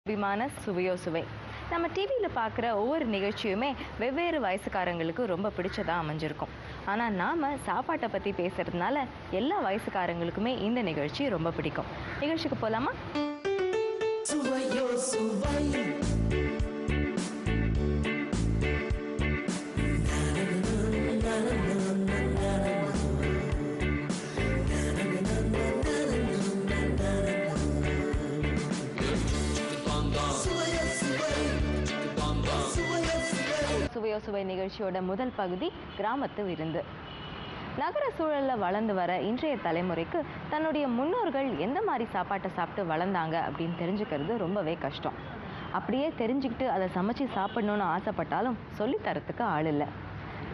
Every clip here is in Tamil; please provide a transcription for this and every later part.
விமான சுவையோ சுவை. நம்ம டிவியில் பார்க்குற ஒவ்வொரு நிகழ்ச்சியுமே வெவ்வேறு வயசுக்காரங்களுக்கு ரொம்ப பிடிச்சதாக அமைஞ்சிருக்கும். ஆனால் நாம் சாப்பாட்டை பற்றி பேசுகிறதுனால எல்லா வயசுக்காரங்களுக்குமே இந்த நிகழ்ச்சி ரொம்ப பிடிக்கும். நிகழ்ச்சிக்கு போகலாமா? சுவையோ சுவை. சுவையோ சுவை நிகழ்ச்சியோட முதல் பகுதி கிராமத்து விருந்து. நகர சூழலில் வளர்ந்து வர இன்றைய தலைமுறைக்கு தன்னுடைய முன்னோர்கள் எந்த மாதிரி சாப்பாட்டை சாப்பிட்டு வளர்ந்தாங்க அப்படின்னு தெரிஞ்சுக்கிறது ரொம்பவே கஷ்டம். அப்படியே தெரிஞ்சுக்கிட்டு அதை சமைச்சு சாப்பிடணும்னு ஆசைப்பட்டாலும் சொல்லித்தரத்துக்கு ஆள் இல்லை.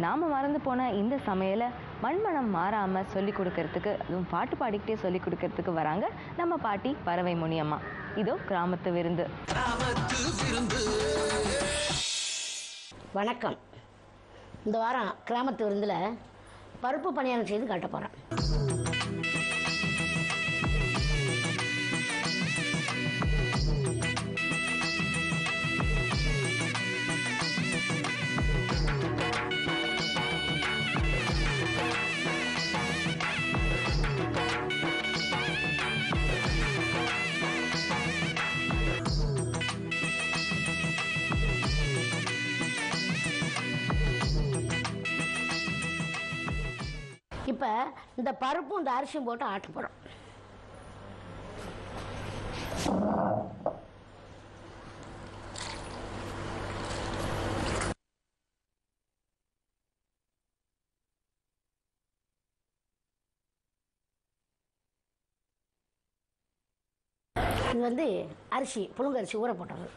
நாம் மறந்து போன இந்த சமையலை மண்மனம் மாறாமல் சொல்லி கொடுக்கறதுக்கு, அதுவும் பாட்டு பாடிக்கிட்டே சொல்லி கொடுக்கறதுக்கு வராங்க நம்ம பாட்டி பறவை முனியம்மா. இதோ கிராமத்து விருந்து. வணக்கம். இந்த வாரம் கிராமத்து விருந்தில் பருப்பு பணியாரம் செய்து காட்ட போகிறேன். இப்போ இந்த பருப்பும் இந்த அரிசியும் போட்டு ஆட்ட போகிறோம். இது வந்து அரிசி, புழுங்கரிசி ஊற போட்டது.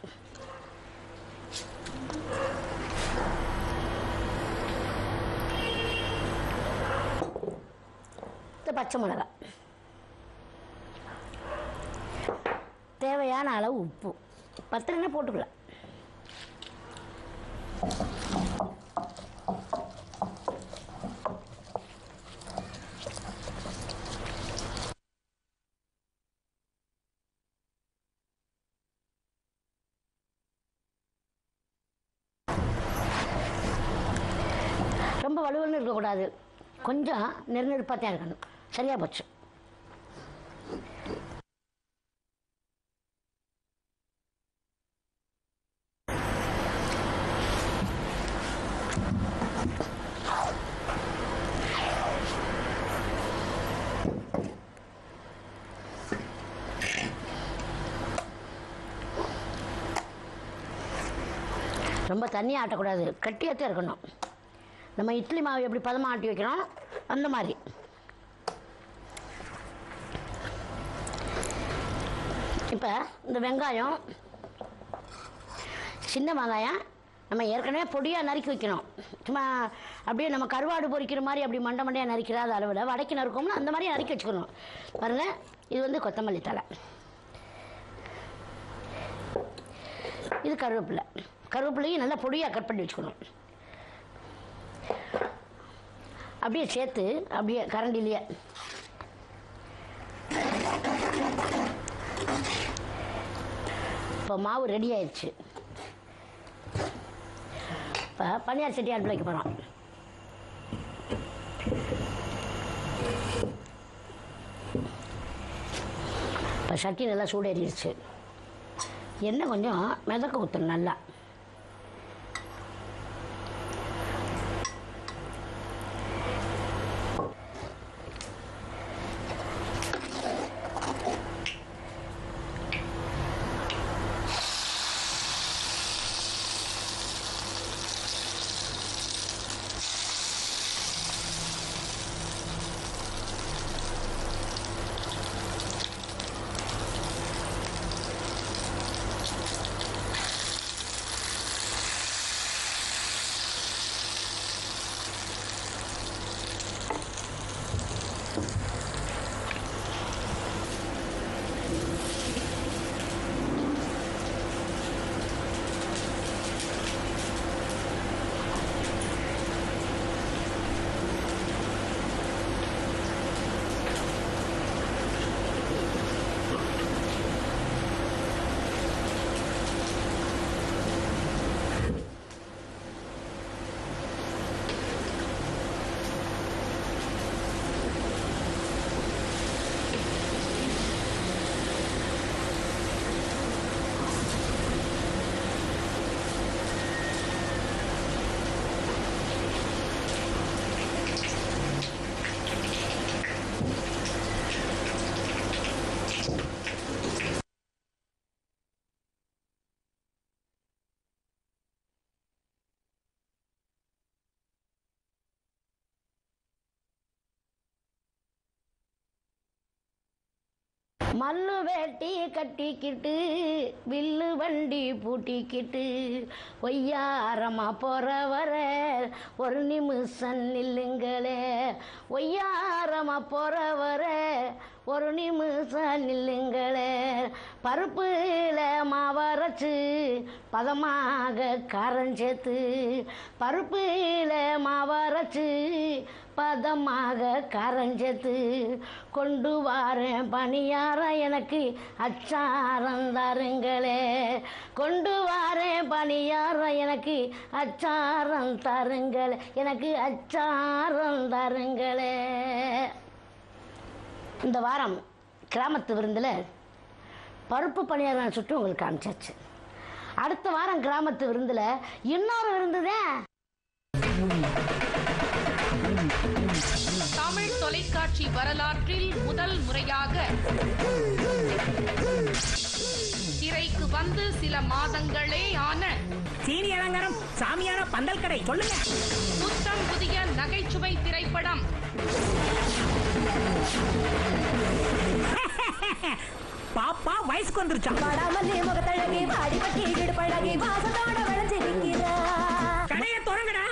பச்சை மிளகாய், தேவையான அளவு உப்பு, பத்திரன்னா போட்டுக்கலாம். ரொம்ப வலுவலுன்னு இருக்கக்கூடாது, கொஞ்சம் நெருநெருப்பாத்தான் இருக்கணும். சரியா போச்சு. ரொம்ப தண்ணி ஆட்டக்கூடாது, கட்டியாத்தான் இருக்கணும். நம்ம இட்லி மாவு எப்படி பதமாக ஆட்டி வைக்கிறோம் அந்த மாதிரி. இப்போ இந்த வெங்காயம், சின்ன வெங்காயம் நம்ம ஏற்கனவே பொடியாக நறுக்கி வைக்கணும். சும்மா அப்படியே நம்ம கருவாடு பொரிக்கிற மாதிரி அப்படி மண்டை மண்டையாக நறுக்கிறாத அளவில் வடக்கி நறுக்கோம்னா அந்த மாதிரி நறுக்கி வச்சுக்கணும். பாருங்கள், இது வந்து கொத்தமல்லி தழை, இது கருவேப்பிலை. கருவேப்பிலையும் நல்லா பொடியாக கட் பண்ணி வச்சுக்கணும். அப்படியே சேர்த்து அப்படியே கரண்டிலேயே இப்போ மாவு ரெடி ஆயிடுச்சு. இப்போ பனியார் சட்டி அடுப்பில் வைக்க போகிறோம். இப்போ சட்டி நல்லா சூடேறிடுச்சு. எண்ணெய் கொஞ்சம் மிதக்க ஊற்றணும் நல்லா. மல்லு வேட்டி கட்டிக்கிட்டு வில்லு வண்டி பூட்டிக்கிட்டு ஒய்யாரமா போற வர ஒரு நிமிஷம் நில்லுங்களே, ஒய்யாரமா போற வர ஒரு நிமிஷம் நில்லுங்களே, பருப்புல மாவரைச்சு பதமாக கரைஞ்சேத்து, பருப்புல மாவரைச்சு பதமாக கரைஞ்சது கொண்டு வாரேன் பணியாரம் எனக்கு அச்சாரம் தருங்களே, கொண்டு வாரேன் பணியாரம் எனக்கு அச்சாரம் தருங்களே, எனக்கு அச்சாரம் தருங்களே. இந்த வாரம் கிராமத்து விருந்தில் பருப்பு பணியாரம் சுட்டு உங்களுக்கு காமிச்சாச்சு. அடுத்த வாரம் கிராமத்து விருந்தில் இன்னொரு விருந்துதான். தமிழ் தொலைக்காட்சி வரலாற்றில் முதல் முறையாக திரைக்கு வந்து சில மாதங்களே ஆன சீனி அலங்காரம் சாமியான பந்தல் கடை சொல்லுங்க. புத்தம் புதிய நகைச்சுவை திரைப்படம் பாப்பா வயசுக்கு வந்துருச்சா? கடையை தொடங்கடா.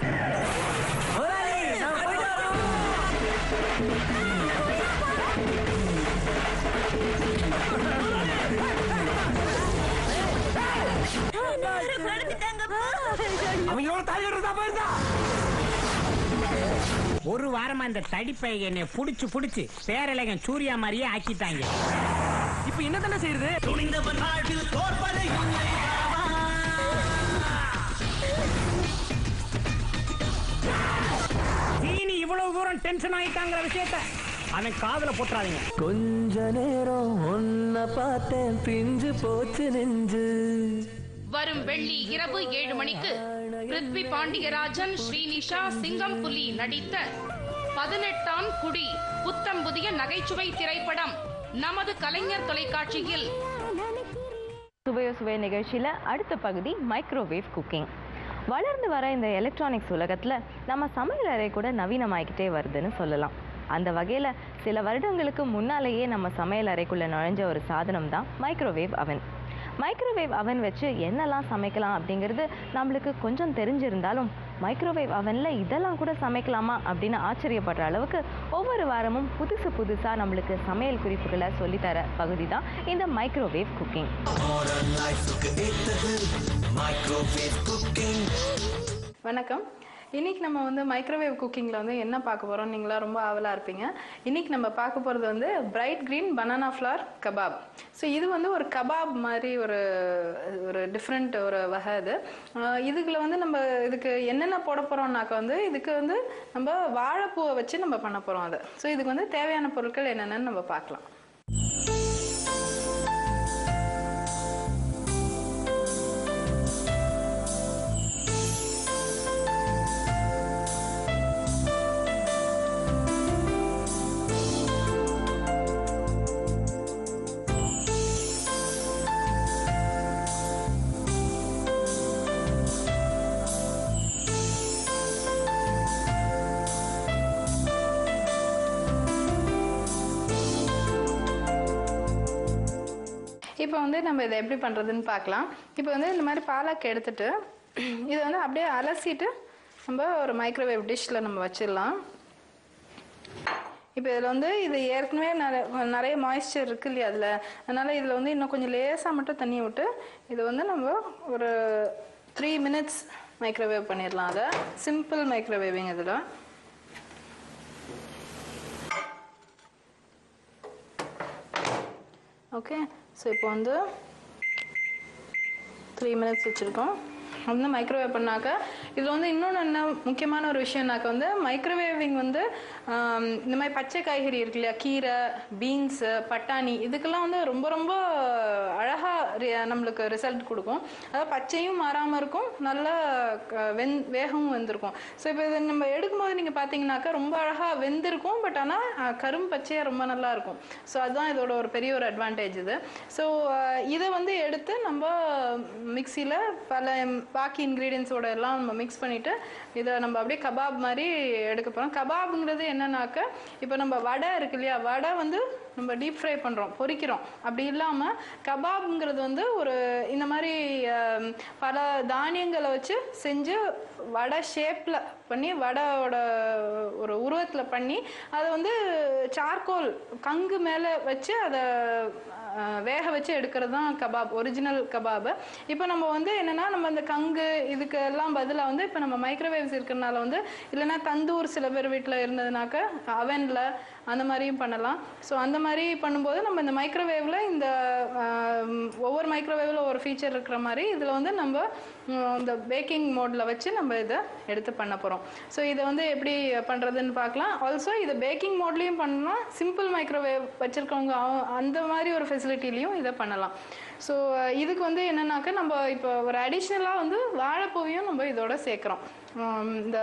ஒரு வாரமா இந்த தடிப்பை என்னை புடிச்சு புடிச்சு பேரழகன் சூர்யா மாதிரியே ஆக்கிட்டாங்க. இப்ப என்ன தானே செய்யுது? சீனி இவ்வளவு தூரம் டென்ஷன் ஆயிட்டாங்கிற விஷயத்த அவன் காதுல போட்டுறாதீங்க. கொஞ்ச நேரம் ஒன்ன பார்த்தேன் பிஞ்சு போச்சு நெஞ்சு. வரும் வெள்ளி இரவு 7 மணிக்கு பிருத்வி பாண்டியராஜன், ஸ்ரீனிஷா, சிங்கம் புலி நடித்த 18ஆம் குடி புத்தம் புதிய நகைச்சுவை திரைப்படம் நமது கலைஞர் தொலைக்காட்சியில். சுவையோ சுவை நிகழ்ச்சியில் அடுத்த பகுதி மைக்ரோவேவ் குக்கிங். வளர்ந்து வர இந்த எலக்ட்ரானிக்ஸ் உலகத்தில் நம்ம சமையல் அறை கூட நவீனமாகிக்கிட்டே வருதுன்னு சொல்லலாம். அந்த வகையில் சில வருடங்களுக்கு முன்னாலேயே நம்ம சமையல் அறைக்குள்ளே நுழைஞ்ச ஒரு சாதனம் தான் மைக்ரோவேவ் அவன். மைக்ரோவேவ் அவன் வச்சு என்னெல்லாம் சமைக்கலாம் அப்படிங்கிறது நம்மளுக்கு கொஞ்சம் தெரிஞ்சிருந்தாலும் மைக்ரோவேவ் அவனில் இதெல்லாம் கூட சமைக்கலாமா அப்படின்னு ஆச்சரியப்படுற அளவுக்கு ஒவ்வொரு வாரமும் புதுசாக நம்மளுக்கு சமையல் குறிப்புகளை சொல்லித்தர பகுதி தான் இந்த மைக்ரோவேவ் குக்கிங். வணக்கம். இன்றைக்கி நம்ம வந்து மைக்ரோவேவ் குக்கிங்கில் வந்து என்ன பார்க்க போகிறோம், நீங்களாம் ரொம்ப ஆவலாக இருப்பீங்க. இன்றைக்கி நம்ம பார்க்க போகிறது வந்து bright green banana flower kebab. So இது வந்து ஒரு கபாப் மாதிரி ஒரு டிஃப்ரெண்ட் ஒரு வகை. இதுக்குள்ள வந்து நம்ம இதுக்கு என்னென்ன போட போகிறோம்னாக்கா வந்து இதுக்கு வந்து நம்ம வாழைப்பூவை வச்சு நம்ம பண்ண போகிறோம் அதை. ஸோ இதுக்கு வந்து தேவையான பொருட்கள் என்னென்னு நம்ம பார்க்கலாம். இப்போ வந்து நம்ம இதை எப்படி பண்ணுறதுன்னு பார்க்கலாம். இப்போ வந்து இந்த மாதிரி பாலாக்கு எடுத்துட்டு இதை வந்து அப்படியே அலசிட்டு நம்ம ஒரு மைக்ரோவேவ் டிஷ்ஷில் நம்ம வச்சிடலாம். இப்போ இதில் வந்து இது ஏற்கனவே நிறைய மாய்ஸ்சர் இருக்கு இல்லையா அதில், அதனால் இதில் வந்து இன்னும் கொஞ்சம் லேசாக மட்டும் தண்ணி விட்டு இதை வந்து நம்ம ஒரு 3 minutes மைக்ரோவேவ் பண்ணிடலாம். அதை சிம்பிள் மைக்ரோவேவிங் இதில். ஓகே, ஸோ இப்போ வந்து 3 minutes வச்சுருக்கோம். வந்து மைக்ரோவேவ் பண்ணாக்க இதில் வந்து இன்னொன்று என்ன முக்கியமான ஒரு விஷயம்னாக்க வந்து மைக்ரோவேவிங் வந்து இந்த மாதிரி பச்சை காய்கறி இருக்கு இல்லையா, கீரை, பீன்ஸு, பட்டாணி, இதுக்கெல்லாம் வந்து ரொம்ப ரொம்ப அழகாக நம்மளுக்கு ரிசல்ட் கொடுக்கும். அதாவது பச்சையும் மாறாமல் இருக்கும், நல்லா வேகவும் வெந்திருக்கும். ஸோ இப்போ இதை நம்ம எடுக்கும்போது நீங்கள் பார்த்தீங்கன்னாக்கா ரொம்ப அழகாக வெந்திருக்கும், பட் ஆனால் கரும் பச்சையாக ரொம்ப நல்லா இருக்கும். ஸோ அதுதான் இதோட ஒரு பெரிய ஒரு அட்வான்டேஜ் இது. ஸோ இதை வந்து எடுத்து நம்ம மிக்சியில் பாக்கி இன்க்ரீடியன்ஸோட எல்லாம் நம்ம மிக்ஸ் பண்ணிவிட்டு இதை நம்ம அப்படியே கபாப் மாதிரி எடுக்க போகிறோம். கபாப்ங்கிறது என்னன்னாக்க இப்போ நம்ம வடை இருக்கு இல்லையா, வடை வந்து நம்ம டீப் ஃப்ரை பண்ணுறோம், பொரிக்கிறோம். அப்படி இல்லாமல் கபாப்ங்கிறது வந்து ஒரு இந்த மாதிரி பல தானியங்களை வச்சு செஞ்சு வடை ஷேப்பில் பண்ணி, வடையோட ஒரு உருவத்தில் பண்ணி, அதை வந்து சார்கோல் கங்கு மேலே வச்சு அதை வேக வச்சு எடுக்கிறது தான் கபாப், ஒரிஜினல் கபாப். இப்போ நம்ம வந்து என்னன்னா, நம்ம அந்த கங்கு இதுக்கு எல்லாம் பதிலாக வந்து இப்போ நம்ம மைக்ரோவேவ்ஸ் இருக்கிறதுனால வந்து, இல்லைன்னா தந்தூர் சில பேர் வீட்டில் இருந்ததுனாக்க அவனில் அந்த மாதிரியும் பண்ணலாம். ஸோ அந்த மாதிரி பண்ணும்போது நம்ம இந்த மைக்ரோவேவில் இந்த ஒவ்வொரு மைக்ரோவேவில் ஒவ்வொரு ஃபீச்சர் இருக்கிற மாதிரி இதில் வந்து நம்ம இந்த பேக்கிங் மோடில் வச்சு நம்ம இதை எடுத்து பண்ண போகிறோம். ஸோ இதை வந்து எப்படி பண்ணுறதுன்னு பார்க்கலாம். ஆல்சோ இதை பேக்கிங் மோட்லேயும் பண்ணலாம், சிம்பிள் மைக்ரோவேவ் வச்சுருக்கவங்க அந்த மாதிரி ஒரு ஃபெசிலிட்டிலையும் இதை பண்ணலாம். ஸோ இதுக்கு வந்து என்னன்னாக்கா, நம்ம இப்போ ஒரு அடிஷ்னலாக வந்து வாழைப்பூவையும் நம்ம இதோட சேர்க்குறோம். இந்த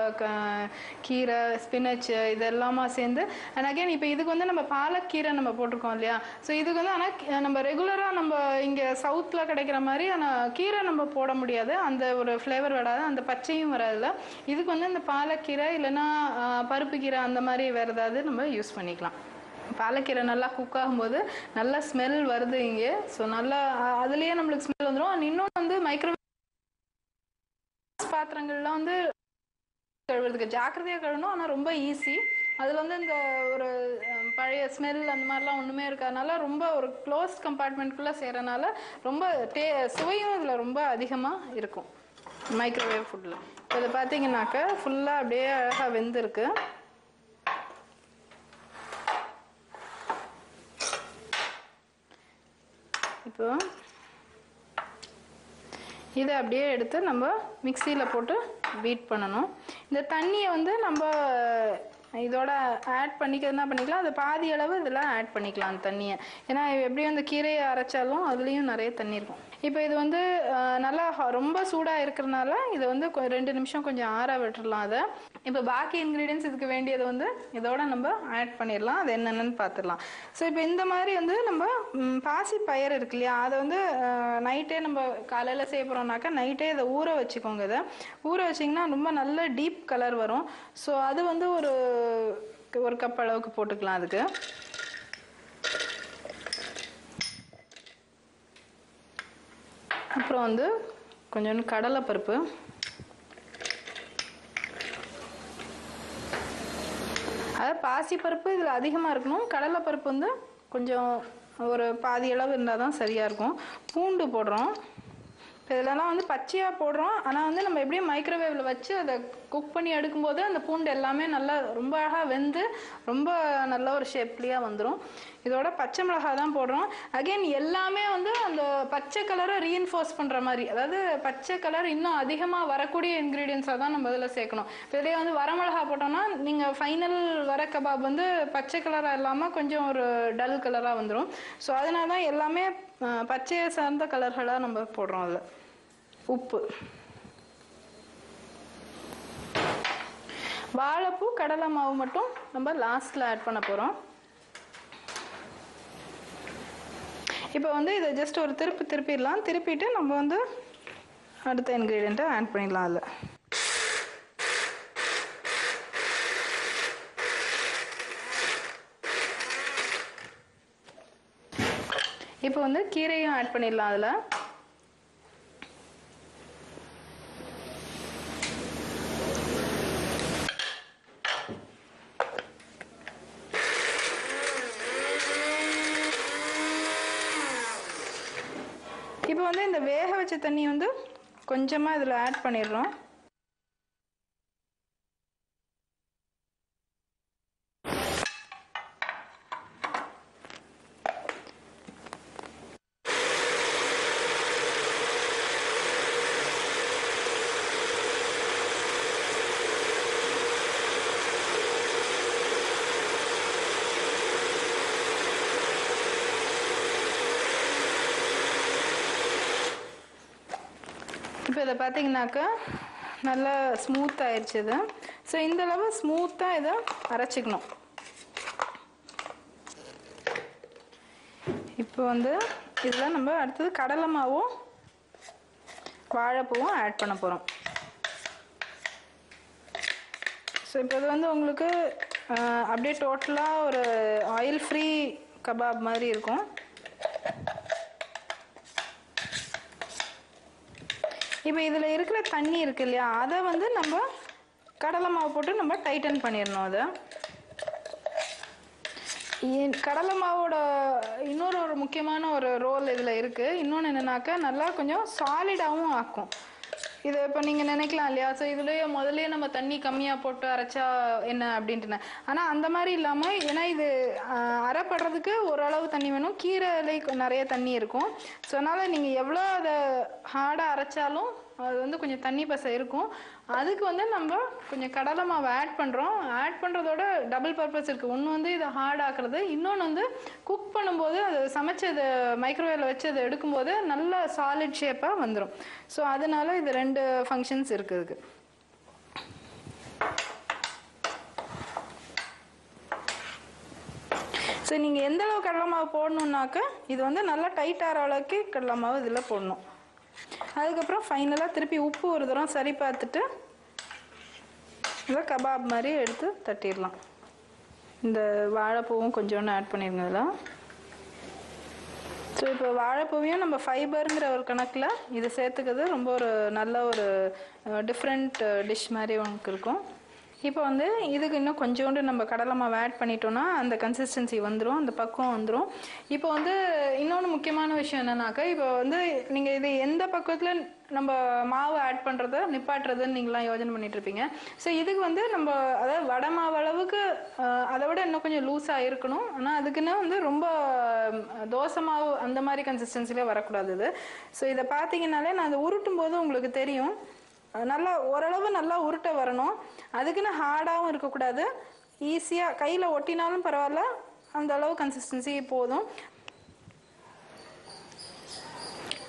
கீரை, ஸ்பினச்சு இதெல்லாமா சேர்ந்து. அண்ட் அகேன் இப்போ இதுக்கு வந்து நம்ம பாலக்கீரை நம்ம போட்டிருக்கோம் இல்லையா. ஸோ இதுக்கு வந்து ஆனால் நம்ம ரெகுலராக நம்ம இங்கே சவுத்தில் கிடைக்கிற மாதிரி ஆனால் கீரை நம்ம போட முடியாது, அந்த ஒரு ஃப்ளேவர் வராது, அந்த பச்சையும் வராதுல. இதுக்கு வந்து இந்த பாலக்கீரை இல்லைன்னா பருப்பு கீரை அந்த மாதிரி வேறு ஏதாவது நம்ம யூஸ் பண்ணிக்கலாம். பாலக்கீரை நல்லா குக் ஆகும்போது நல்லா ஸ்மெல் வருது இங்கே. ஸோ நல்லா அதுலேயே நம்மளுக்கு ஸ்மெல் வந்துடும். அண்ட் இன்னொன்று வந்து மைக்ரோவேவ் பாத்திரங்கள்லாம் வந்து கழுவுறதுக்கு ஜாக்கிரதையாக கழுவணும், ஆனால் ரொம்ப ஈஸி. அதில் வந்து இந்த ஒரு பழைய ஸ்மெல் அந்த மாதிரிலாம் ஒன்றுமே இருக்காதனால, ரொம்ப ஒரு க்ளோஸ் கம்பார்ட்மெண்ட்குள்ளே செய்கிறனால ரொம்ப சுவையும் இதில் ரொம்ப அதிகமாக இருக்கும் மைக்ரோவேவ் ஃபுட்டில். இப்போ இதை பார்த்தீங்கன்னாக்க ஃபுல்லாக அப்படியே அழகாக வெந்திருக்கு. இப்போ இதை அப்படியே எடுத்து நம்ம மிக்சியில் போட்டு பீட் பண்ணணும். இந்த தண்ணியை வந்து நம்ம இதோட ஆட் பண்ணிக்கிறதுனா பண்ணிக்கலாம், அது பாதி அளவு இதெல்லாம் ஆட் பண்ணிக்கலாம் அந்த தண்ணியை. ஏன்னா எப்படி அந்த கீரையை அரைச்சாலும் அதுலேயும் நிறைய தண்ணி இருக்கும். இப்போ இது வந்து நல்லா ரொம்ப சூடாக இருக்கிறதுனால இதை வந்து 2 நிமிஷம் கொஞ்சம் ஆற விட்டுடலாம் அதை. இப்போ பாக்கி இன்க்ரீடியன்ஸ் இதுக்கு வேண்டியது வந்து இதோட நம்ம ஆட் பண்ணிடலாம், அது என்னென்னு பார்த்துடலாம். ஸோ இப்போ இந்த மாதிரி வந்து நம்ம பாசி பயிர் இருக்கு இல்லையா, அதை வந்து நைட்டே நம்ம காலையில் செய்ய போகிறோம்னாக்கா நைட்டே இதை ஊற வச்சுக்கோங்க. இதை ஊற வச்சிங்கன்னா ரொம்ப நல்ல டீப் கலர் வரும். ஸோ அது வந்து ஒரு கப் அளவுக்கு போட்டுக்கலாம். அதுக்கு அப்புறம் வந்து கொஞ்சோண்டு கடலைப்பருப்பு, அதாவது பாசிப்பருப்பு இதில் அதிகமாக இருக்கணும், கடலைப்பருப்பு வந்து கொஞ்சம் ஒரு பாதி அளவு இருந்தால் தான் சரியாக இருக்கும். பூண்டு போடுறோம். இப்போ இதெல்லாம் வந்து பச்சையாக போடுறோம், ஆனால் வந்து நம்ம எப்படியும் மைக்ரோவேவில் வச்சு அதை குக் பண்ணி எடுக்கும்போது அந்த பூண்டு எல்லாமே நல்லா ரொம்ப அழகாக வெந்து ரொம்ப நல்ல ஒரு ஷேப்லியாக வந்துடும். இதோட பச்சை மிளகாய் தான் போடுறோம். அகெயின் எல்லாமே வந்து அந்த பச்சை கலரை ரீஎன்ஃபோர்ஸ் பண்ணுற மாதிரி, அதாவது பச்சை கலர் இன்னும் அதிகமாக வரக்கூடிய இன்க்ரீடியன்ஸாக தான் நம்ம இதில் சேர்க்கணும். இப்போ இதே வந்து வரமிளகா போட்டோம்னா நீங்கள் ஃபைனல் வர கபாப் வந்து பச்சை கலராக இல்லாமல் கொஞ்சம் ஒரு டல் கலராக வந்துடும். ஸோ அதனால தான் எல்லாமே பச்சையை சார்ந்த கலர்களாக நம்ம போடுறோம். அதில் உப்பு, வாழைப்பூ, கடலை மாவு மட்டும் நம்ம லாஸ்ட்டில் ஆட் பண்ண போகிறோம். இப்போ வந்து இதை ஜஸ்ட் ஒரு திருப்பிடலாம். திருப்பிட்டு நம்ம வந்து அடுத்த இன்க்ரீடியண்ட்டை ஆட் பண்ணிடலாம். அதில் இப்போ வந்து கீரையும் ஆட் பண்ணிடலாம். அதில் இப்போ வந்து இந்த வேக வச்ச தண்ணி வந்து கொஞ்சமாக இதில் ஆட் பண்ணிடுறோம். இப்போ இதை பார்த்தீங்கன்னாக்கா நல்லா ஸ்மூத் ஆயிடுச்சு இது. ஸோ இந்த அளவு ஸ்மூத்தாக இதை அரைச்சிக்கணும். இப்போ வந்து இதில் நம்ம அடுத்தது கடலை மாவும் வாழைப்பூவும் ஆட் பண்ண போகிறோம். ஸோ இப்போ இது வந்து உங்களுக்கு அப்படியே டோட்டலாக ஒரு ஆயில் ஃப்ரீ கபாப் மாதிரி இருக்கும். இப்போ இதில் இருக்கிற தண்ணி இருக்கு இல்லையா, அதை வந்து நம்ம கடலை மாவு போட்டு நம்ம டைட்டன் பண்ணிடணும். அதை கடலை மாவோட இன்னொரு முக்கியமான ஒரு ரோல் இதில் இருக்குது. இன்னொன்று என்னன்னாக்கா நல்லா கொஞ்சம் சாலிடாகவும் ஆக்கும். இது இப்போ நீங்கள் நினைக்கலாம் இல்லையா, ஸோ இதுலேயே முதல்ல நம்ம தண்ணி கம்மியாக போட்டு அரைச்சா என்ன அப்படின்ட்டுன. ஆனால் அந்த மாதிரி இல்லாமல், ஏன்னா இது அரைப்படுறதுக்கு ஓரளவு தண்ணி வேணும், கீரையிலே நிறைய தண்ணி இருக்கும். ஸோ அதனால் நீங்கள் எவ்வளோ அதை ஹார்டாக அரைச்சாலும் அது வந்து கொஞ்சம் தண்ணி பசை இருக்கும். அதுக்கு வந்து நம்ம கொஞ்சம் கடலை மாவு ஆட் பண்ணுறோம். ஆட் பண்ணுறதோட டபுள் பர்பஸ் இருக்குது. ஒன்று வந்து இதை ஹார்ட் ஆக்குறது, இன்னொன்று வந்து குக் பண்ணும்போது அது சமைச்சது மைக்ரோவேவில் வச்சு அதை எடுக்கும்போது நல்ல சாலிட் ஷேப்பாக வந்துடும். ஸோ அதனால இது 2 ஃபங்க்ஷன்ஸ் இருக்குது. ஸோ நீங்கள் எந்த அளவு கடலை மாவு போடணுன்னாக்க இது வந்து நல்லா டைட் ஆகிற அளவுக்கு கடலை மாவு இதில் போடணும். அதுக்கப்புறம் ஃபைனலாக திருப்பி உப்பு ஒரு தரம் சரி பார்த்துட்டு இதை கபாப் மாதிரி எடுத்து தட்டிடலாம். இந்த வாழைப்பூவும் கொஞ்சோண்டு ஆட் பண்ணிடுங்க இதில். ஸோ இப்போ வாழைப்பூவையும் நம்ம ஃபைபருங்கிற ஒரு கணக்கில் இது சேர்த்துக்கிறது ரொம்ப ஒரு நல்ல ஒரு டிஃப்ரெண்ட் டிஷ் மாதிரி உனக்கு இருக்கும். இப்போ வந்து இதுக்கு இன்னும் கொஞ்சோண்டு நம்ம கடலை மாவு ஆட் பண்ணிட்டோன்னா அந்த கன்சிஸ்டன்சி வந்துடும், அந்த பக்குவம் வந்துடும். இப்போ வந்து இன்னொன்று முக்கியமான விஷயம் என்னன்னாக்கா, இப்போ வந்து நீங்கள் இது எந்த பக்கத்தில் நம்ம மாவு ஆட் பண்ணுறத நிப்பாட்டுறதுன்னு நீங்களாம் யோஜனை பண்ணிட்டு இருப்பீங்க. ஸோ இதுக்கு வந்து நம்ம அதாவது வடை மாவு அளவுக்கு அதை விட இன்னும் கொஞ்சம் லூஸாக இருக்கணும். ஆனால் அதுக்குன்னு வந்து ரொம்ப தோசை மாவு அந்த மாதிரி கன்சிஸ்டன்சிலே வரக்கூடாது இது. ஸோ இதை பார்த்தீங்கன்னாலே நான் அதை உருட்டும் போது உங்களுக்கு தெரியும், நல்லா ஓரளவு நல்லா உருட்ட வரணும். அதுக்குன்னு ஹார்டாகவும் இருக்கக்கூடாது, ஈஸியாக கையில் ஒட்டினாலும் பரவாயில்ல, அந்த அளவு கன்சிஸ்டன்சி போதும்.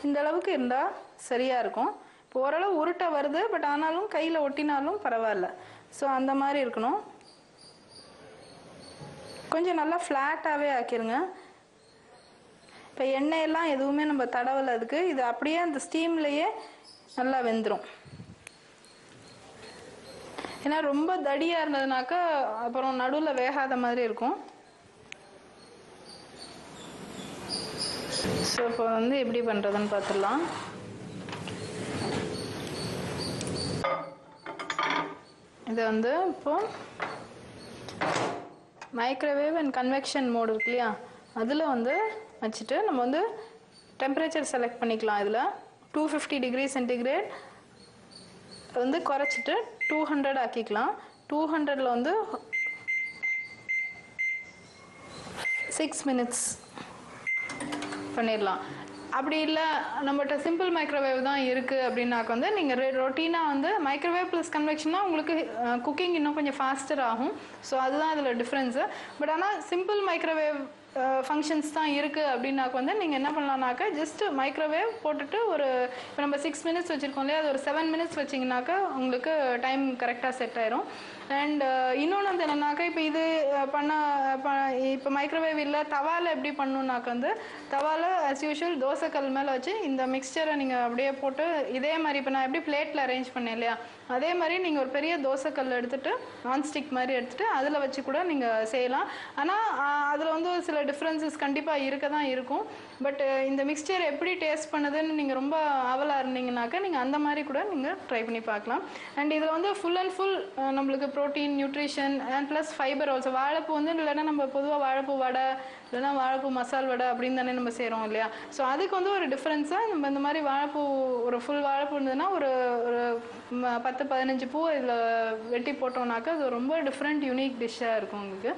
இந்த அளவுக்கு இருந்தால் சரியாக இருக்கும். இப்போ ஓரளவு உருட்ட வருது, பட் ஆனாலும் கையில் ஒட்டினாலும் பரவாயில்ல. ஸோ அந்த மாதிரி இருக்கணும். கொஞ்சம் நல்லா ஃப்ளாட்டாகவே ஆக்கிடுங்க. இப்போ எண்ணெயெல்லாம் எதுவுமே நம்ம தடவலை அதுக்கு, இது அப்படியே அந்த ஸ்டீம்லேயே நல்லா வெந்துடும். ஏன்னா ரொம்ப தடியாக இருந்ததுனாக்கா அப்புறம் நடுவில் வேகாத மாதிரி இருக்கும். ஸோ இப்போ வந்து எப்படி பண்ணுறதுன்னு பார்த்துடலாம். இதை வந்து இப்போ மைக்ரோவேவ் அண்ட் கன்வெக்ஷன் மோடு இருக்கு இல்லையா, அதில் வந்து வச்சுட்டு நம்ம வந்து டெம்பரேச்சர் செலக்ட் பண்ணிக்கலாம். இதில் 250 டிகிரி சென்டிகிரேட் வந்து குறைச்சிட்டு 200 ஆக்கிக்கலாம். 200ல் வந்து 6 மினிட்ஸ் பண்ணிடலாம். அப்படி இல்லை நம்மகிட்ட சிம்பிள் மைக்ரோவேவ் தான் இருக்குது அப்படின்னாக்க வந்து நீங்கள் ரொட்டீனாக வந்து மைக்ரோவேவ் ப்ளஸ் கன்வெக்ஷன்னா உங்களுக்கு குக்கிங் இன்னும் கொஞ்சம் ஃபாஸ்டர் ஆகும். ஸோ அதுதான் இதில் டிஃப்ரென்ஸு. பட் ஆனால் சிம்பிள் மைக்ரோவேவ் ஃபங்க்ஷன்ஸ் தான் இருக்குது அப்படின்னாக்க வந்து நீங்கள் என்ன பண்ணலான்னாக்கா, ஜஸ்ட்டு மைக்ரோவேவ் போட்டுட்டு ஒரு இப்போ நம்ம 6 மினிட்ஸ் வச்சுருக்கோம் இல்லையா, அது ஒரு 7 மினிட்ஸ் வச்சிங்கனாக்கா உங்களுக்கு டைம் கரெக்டாக செட் ஆயிரும். அண்ட் இன்னொன்று வந்து என்னன்னாக்கா, இப்போ இது இப்போ மைக்ரோவேவ் இல்லை தவாவில் எப்படி பண்ணணுன்னாக்க வந்து தவாவில் ஆஸ் யூஷுவல் தோசைக்கல் மேலே வச்சு இந்த மிக்சரை நீங்கள் அப்படியே போட்டு இதே மாதிரி இப்போ நான் எப்படி பிளேட்டில் அரேஞ்ச் பண்ணேன் இல்லையா, அதே மாதிரி நீங்கள் ஒரு பெரிய தோசைக்கல் எடுத்துகிட்டு நான்ஸ்டிக் மாதிரி எடுத்துகிட்டு அதில் வச்சு கூட நீங்கள் செய்யலாம். ஆனால் அதில் வந்து சில டிஃப்ரென்சஸ் கண்டிப்பாக இருக்க தான் இருக்கும். பட் இந்த மிக்சர் எப்படி டேஸ்ட் பண்ணுதுன்னு நீங்கள் ரொம்ப ஆவலாக இருந்தீங்கன்னாக்கா நீங்கள் அந்த மாதிரி கூட நீங்கள் ட்ரை பண்ணி பார்க்கலாம். அண்ட் இதில் வந்து ஃபுல் அண்ட் ஃபுல் நம்மளுக்கு protein, nutrition and plus fibre also. வாழைப்பூ வந்து இல்லைன்னா நம்ம பொதுவாக வாழைப்பூ வடை இல்லைன்னா வாழைப்பூ மசால் வடை அப்படின்னு தானே நம்ம செய்கிறோம் இல்லையா. ஸோ அதுக்கு வந்து ஒரு டிஃப்ரென்ஸாக நம்ம இந்த மாதிரி வாழைப்பூ ஒரு ஃபுல் வாழைப்பூ இருந்ததுன்னா ஒரு 10-15 பூ இதில் வெட்டி போட்டோம்னாக்கா அது ரொம்ப டிஃப்ரெண்ட் யூனிக் டிஷ்ஷாக இருக்கும் உங்களுக்கு.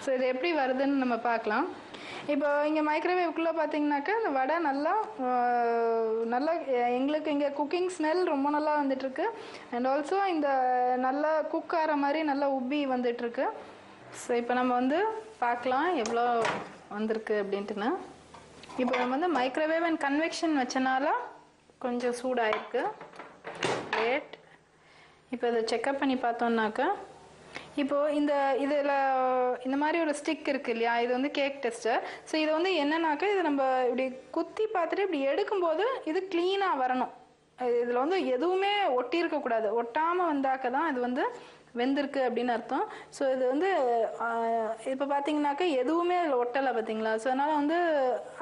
ஸோ இது எப்படி வருதுன்னு நம்ம பார்க்கலாம். இப்போ இங்கே மைக்ரோவேவ்க்குள்ளே பார்த்தீங்கன்னாக்கா இந்த வடை நல்லா எங்களுக்கு இங்கே குக்கிங் ஸ்மெல் ரொம்ப நல்லா வந்துட்டுருக்கு. அண்ட் ஆல்சோ இந்த நல்லா குக் ஆகிற மாதிரி நல்லா உப்பி வந்துட்டுருக்கு. ஸோ இப்போ நம்ம வந்து பார்க்கலாம் எவ்வளோ வந்திருக்கு அப்படின்ட்டுன்னு. இப்போ நம்ம வந்து மைக்ரோவேவ் அண்ட் கன்வெக்ஷன் வச்சனால கொஞ்சம் சூடாயிருக்கு லேட். இப்போ இதை செக்அப் பண்ணி பார்த்தோம்னாக்கா இப்போது இதில் இந்த மாதிரி ஒரு ஸ்டிக் இருக்குது இல்லையா, இது வந்து கேக் டெஸ்டர். ஸோ இது வந்து என்னன்னாக்கா இது நம்ம இப்படி குத்தி பார்த்துட்டு இப்படி எடுக்கும்போது இது க்ளீனாக வரணும். இதில் வந்து எதுவுமே ஒட்டி இருக்கக்கூடாது. ஒட்டாமல் வந்தாக்க தான் இது வந்து வெந்திருக்கு அப்படின்னு அர்த்தம். ஸோ இது வந்து இப்போ பார்த்தீங்கன்னாக்கா எதுவுமே அதில் ஒட்டலை பார்த்தீங்களா. ஸோ அதனால் வந்து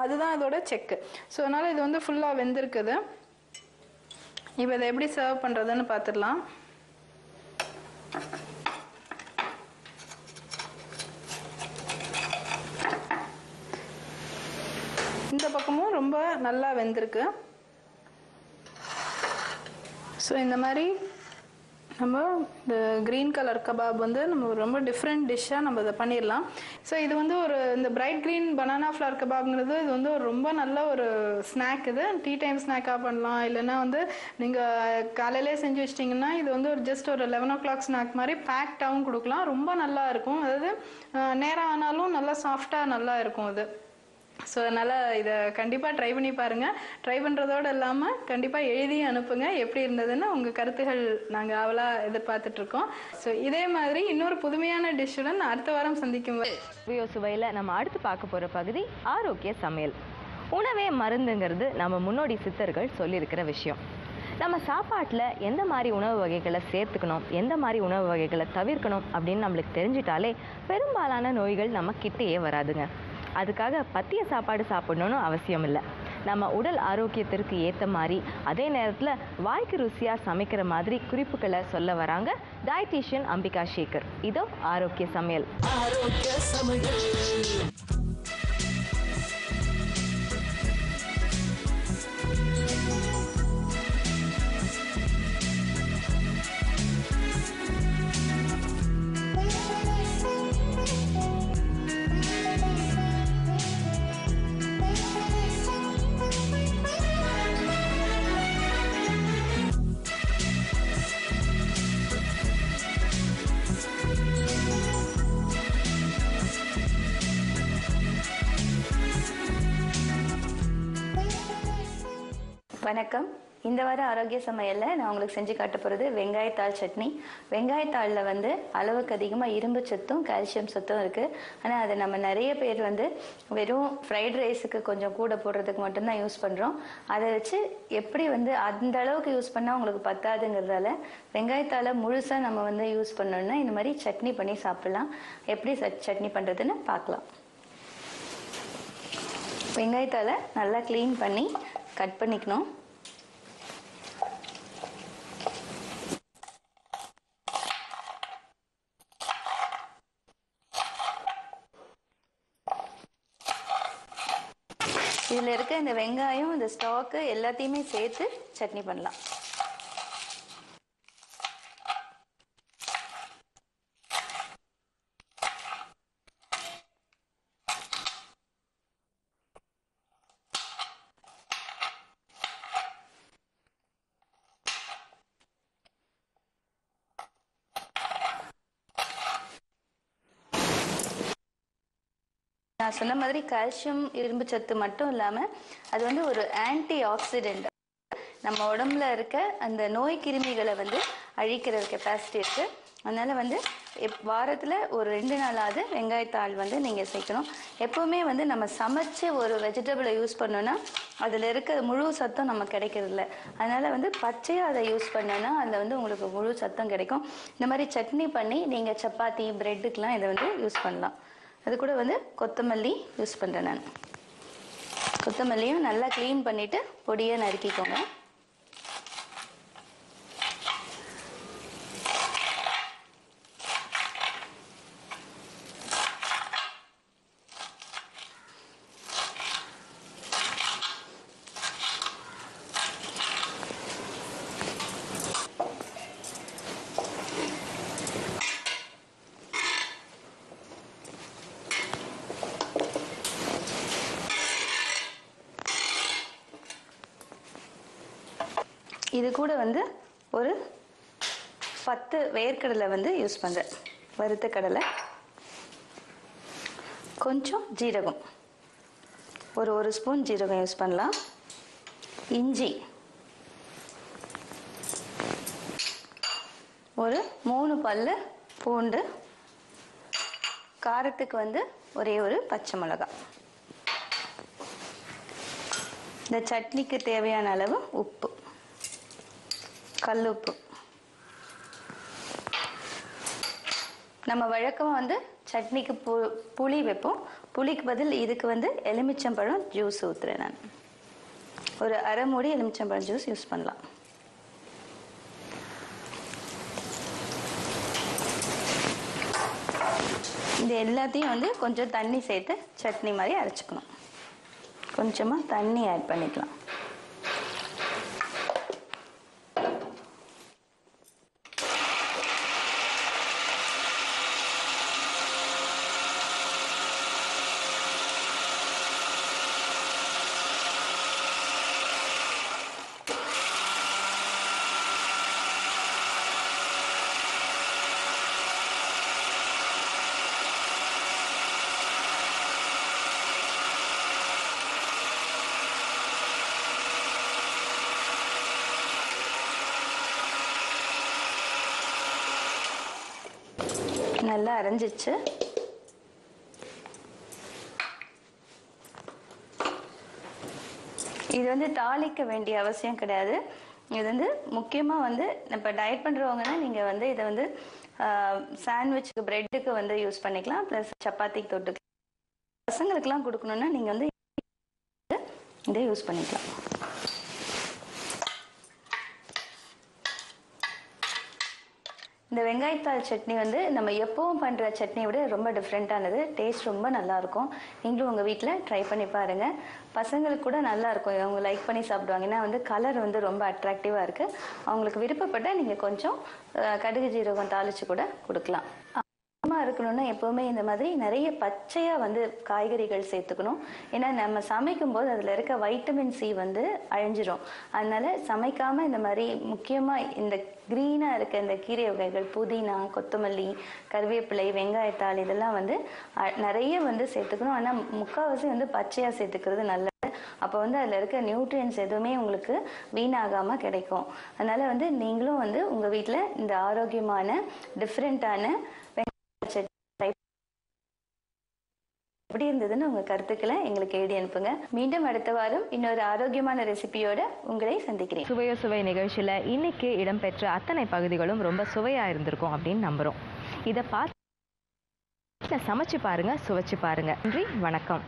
அதுதான் இதோட செக்கு. ஸோ அதனால் இது வந்து ஃபுல்லாக வெந்திருக்குது. இப்போ இதை எப்படி சர்வ் பண்ணுறதுன்னு பார்த்துடலாம். இந்த பக்கமும் ரொம்ப நல்லா வெந்திருக்கு. ஸோ இந்த மாதிரி நம்ம இந்த க்ரீன் கலர் கபாப் வந்து நம்ம ரொம்ப டிஃப்ரெண்ட் டிஷ்ஷாக நம்ம இதை பண்ணிடலாம். ஸோ இது வந்து ஒரு இந்த பிரைட் க்ரீன் பனானா ஃப்ளவர் கபாப்ங்கிறது இது வந்து ஒரு ரொம்ப நல்ல ஒரு ஸ்நாக். இது டீ டைம் ஸ்நாக்காக பண்ணலாம், இல்லைன்னா வந்து நீங்கள் காலையிலே செஞ்சு வச்சிட்டிங்கன்னா இது வந்து ஒரு ஜஸ்ட் ஒரு 11 o'clock ஸ்நாக் மாதிரி பேக்டாகவும் கொடுக்கலாம். ரொம்ப நல்லா இருக்கும். அதாவது நேரம் ஆனாலும் நல்லா சாஃப்டாக நல்லா இருக்கும் இது. ஸோ அதனால் இதை கண்டிப்பாக ட்ரை பண்ணி பாருங்கள். ட்ரை பண்ணுறதோடு இல்லாமல் கண்டிப்பாக எழுதி அனுப்புங்க எப்படி இருந்ததுன்னு. உங்கள் கருத்துகள் நாங்கள் அவளாக எதிர்பார்த்துட்ருக்கோம். ஸோ இதே மாதிரி இன்னொரு புதுமையான டிஷ்ஷுடன் அடுத்த வாரம் சந்திக்கும் சுவையில் நம்ம அடுத்து பார்க்க போகிற பகுதி ஆரோக்கிய சமையல். உணவே மருந்துங்கிறது நம்ம முன்னோடி சித்தர்கள் சொல்லியிருக்கிற விஷயம். நம்ம சாப்பாட்டில் எந்த மாதிரி உணவு வகைகளை சேர்த்துக்கணும், எந்த மாதிரி உணவு வகைகளை தவிர்க்கணும் அப்படின்னு நம்மளுக்கு தெரிஞ்சிட்டாலே பெரும்பாலான நோய்கள் நம்ம கிட்டேயே வராதுங்க. அதுக்காக பத்திய சாப்பாடு சாப்பிடணும்னு அவசியம் இல்லை. நம்ம உடல் ஆரோக்கியத்திற்கு ஏற்ற மாதிரி அதே நேரத்தில் வாய்க்கு ருசியாக சமைக்கிற மாதிரி குறிப்புகளை சொல்ல வராங்க டயட்டீஷியன் அம்பிகா சேகர். இதோ ஆரோக்கிய சமையல். வணக்கம். இந்த வார ஆரோக்கிய சமையலில் நான் உங்களுக்கு செஞ்சு காட்ட போகிறது வெங்காயத்தாள் சட்னி. வெங்காயத்தாளில் வந்து அளவுக்கு அதிகமாக இரும்பு சத்தும் கால்சியம் சத்தும் இருக்குது. ஆனால் அதை நம்ம நிறைய பேர் வந்து வெறும் ஃப்ரைட் ரைஸுக்கு கொஞ்சம் கூட போடுறதுக்கு மட்டும்தான் யூஸ் பண்ணுறோம். அதை வச்சு எப்படி வந்து அந்த அளவுக்கு யூஸ் பண்ணால் உங்களுக்கு பத்தாதுங்கிறதால வெங்காயத்தாளை முழுசாக நம்ம வந்து யூஸ் பண்ணோன்னா இந்த மாதிரி சட்னி பண்ணி சாப்பிட்லாம். எப்படி சட்னி பண்ணுறதுன்னு பார்க்கலாம். வெங்காயத்தாளை நல்லா க்ளீன் பண்ணி கட் பண்ணிக்கணும். இதில் இருக்க இந்த வெங்காயம், இந்த ஸ்டாக்கு எல்லாத்தையுமே சேர்த்து சட்னி பண்ணலாம். நான் சொன்ன மாதிரி கால்சியம் இரும்பு சத்து மட்டும் இல்லாமல் அது வந்து ஒரு ஆன்டி ஆக்சிடென்ட். நம்ம உடம்புல இருக்க அந்த நோய் கிருமிகளை வந்து அழிக்கிற கெப்பாசிட்டி இருக்குது. அதனால் வந்து வாரத்தில் ஒரு 2 நாளாவது வெங்காயத்தாள் வந்து நீங்கள் சேர்க்கணும். எப்போவுமே வந்து நம்ம சமைச்சு ஒரு வெஜிடபிளை யூஸ் பண்ணோன்னா அதில் இருக்க முழு சத்தம் நம்ம கிடைக்கிறதில்ல. அதனால் வந்து பச்சையாக அதை யூஸ் பண்ணோன்னா அதில் வந்து உங்களுக்கு முழு சத்தம் கிடைக்கும். இந்த மாதிரி சட்னி பண்ணி நீங்கள் சப்பாத்தி, பிரெட்டுக்கெலாம் இதை வந்து யூஸ் பண்ணலாம். அது கூட வந்து கொத்தமல்லி யூஸ் பண்ணுறேன் நான். கொத்தமல்லியும் நல்லா க்ளீன் பண்ணிவிட்டு பொடியாக நறுக்கிக்கோங்க. இது கூட வந்து ஒரு 10 வேர்க்கடலை வந்து யூஸ் பண்ணுறேன். வறுத்த கடலை, கொஞ்சம் ஜீரகம், ஒரு ஸ்பூன் ஜீரகம் யூஸ் பண்ணலாம். இஞ்சி ஒரு 3 பல்லு பூண்டு, காரத்துக்கு வந்து ஒரே ஒரு பச்சை மிளகாய். இந்த சட்னிக்கு தேவையான அளவு உப்பு, கல்லுப்பு. நம்ம வழக்கமாக வந்து சட்னிக்கு புளி வைப்போம். புளிக்கு பதில் இதுக்கு வந்து எலுமிச்சம்பழம் ஜூஸ் ஊற்றுறேன் நான். ஒரு அரை மூடி எலுமிச்சம்பழம் ஜூஸ் யூஸ் பண்ணலாம். இது எல்லாத்தையும் வந்து கொஞ்சம் தண்ணி சேர்த்து சட்னி மாதிரி அரைச்சிக்கணும். கொஞ்சமாக தண்ணி ஆட் பண்ணிக்கலாம். நல்லா அரைஞ்சிச்சு. இது வந்து தாளிக்க வேண்டிய அவசியம் கிடையாது. இது வந்து முக்கியமாக வந்து இப்போ டயட் பண்ணுறவங்கன்னா நீங்கள் வந்து இதை வந்து சாண்ட்விச்சுக்கு பிரெட்டுக்கு வந்து யூஸ் பண்ணிக்கலாம். ப்ளஸ் சப்பாத்திக்கு தொட்டுக்கலாம். பசங்களுக்கெல்லாம் கொடுக்கணுன்னா நீங்கள் வந்து இதை யூஸ் பண்ணிக்கலாம். இந்த வெங்காயத்தாள் சட்னி வந்து நம்ம எப்பவும் பண்ணுற சட்னியை விட ரொம்ப டிஃப்ரெண்ட்டானது. டேஸ்ட் ரொம்ப நல்லாயிருக்கும். நீங்களும் உங்கள் வீட்டில் ட்ரை பண்ணி பாருங்கள். பசங்களுக்கு கூட நல்லாயிருக்கும். அவங்க லைக் பண்ணி சாப்பிடுவாங்க. ஏன்னா வந்து கலர் வந்து ரொம்ப அட்ராக்டிவாக இருக்குது. அவங்களுக்கு விருப்பப்பட்டால் நீங்கள் கொஞ்சம் கடுகு ஜீரகம் தாளித்து கூட கொடுக்கலாம். இருக்கணும்னா எப்பவுமே இந்த மாதிரி நிறைய பச்சையா வந்து காய்கறிகள் சேர்த்துக்கணும். ஏன்னா நம்ம சமைக்கும் போது அதுல இருக்க வைட்டமின் சி வந்து அழிஞ்சிரும். அதனால சமைக்காம இந்த மாதிரி முக்கியமா இந்த கிரீனா இருக்க இந்த கீரை வகைகள், புதினா, கொத்தமல்லி, கருவேப்பிலை, வெங்காயத்தாள் இதெல்லாம் வந்து நிறைய வந்து சேர்த்துக்கணும். ஆனா முக்கால்வாசி வந்து பச்சையா சேர்த்துக்கிறது நல்லது. அப்போ வந்து அதில் இருக்க நியூட்ரியன்ஸ் எதுவுமே உங்களுக்கு வீணாகாமல் கிடைக்கும். அதனால வந்து நீங்களும் வந்து உங்கள் வீட்டில் இந்த ஆரோக்கியமான டிஃப்ரெண்ட்டான எப்படி இருந்ததுன்னு உங்க கருத்துக்களை எங்களுக்கு எழுதி அனுப்புங்க. மீண்டும் அடுத்த வாரம் இன்னொரு ஆரோக்கியமான ரெசிபியோட உங்களை சந்திக்கிறேன். சுவை நிகழ்ச்சியில இன்னைக்கு இடம்பெற்ற அத்தனை பகுதிகளும் ரொம்ப சுவையா இருந்திருக்கும் அப்படின்னு நம்புறோம். இதை பார்த்து சமைச்சு பாருங்க, சுவைச்சு பாருங்க. நன்றி, வணக்கம்.